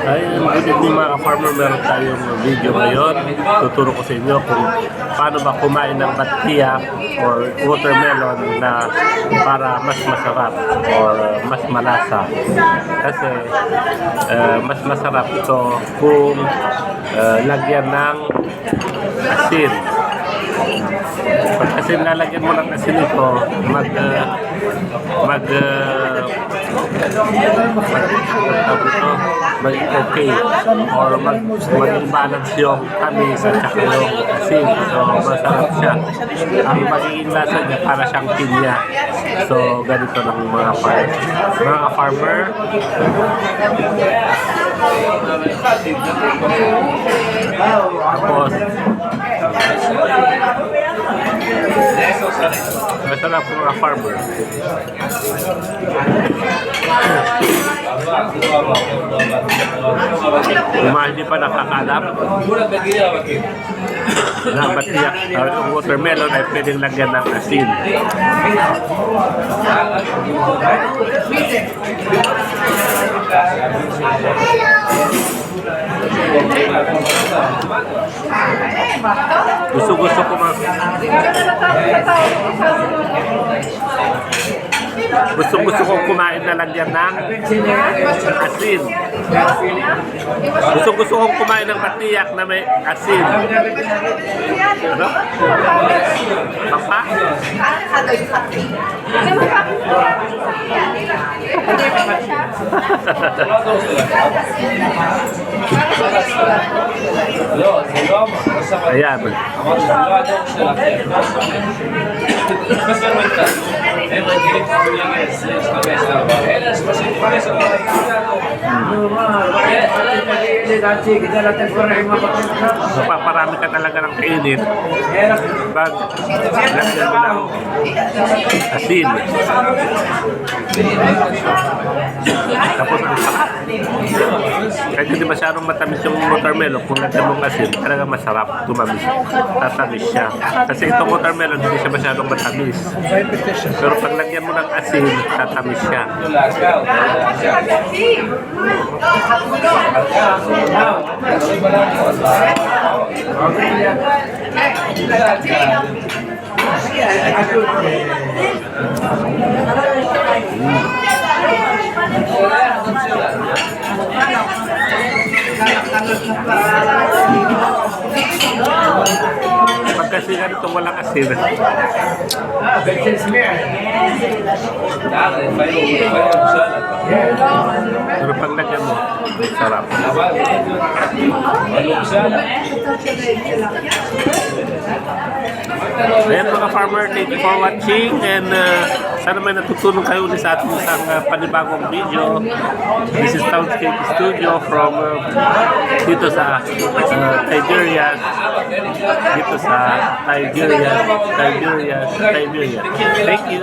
Ay, good evening mga ka-farmer. Meron tayong video ngayon. Tuturo ko sa inyo kung paano ba kumain ng batiya or watermelon na para mas masarap or mas malasa. Kasi mas masarap ito kung lagyan ng asin. Kasi lalagyan mo ng asin ito, mag-okay or mag-balance yung tamis at saka yung asin. So, masarap siya. Ang magiging lasa niya para siyang pinya. So, ganito ng mga farmer. Tapos, masarap ng mga farmer. Kung hindi pa nakakalam na batiyak o watermelon ay pwedeng lagyan ng asin. Gusto ko Gusto kong kumain na lagyan ng asin. Gusto kong kumain ng batiyak na may asin. Ano? Papa? Ayan. So, paparami ka talaga ng kainin pag lagyan mo ng asin. Tapos ang sarap. Kahit hindi masyadong matamis yung watermelon, kung lagyan mong asin, talaga masarap, tumamis. Tatamis siya. Kasi itong watermelon, hindi siya masyadong matamis. Pero pag lagyan mo ng asin, tatamis siya. Pag kasi ganito walang asin, pero pag lagyan mo, sarap. Ayan mga farmer, thank you for watching and sana may natutunan kayo ulit sa ating isang panibagong video. This is Townscape Studio from dito sa Tiberias. Thank you.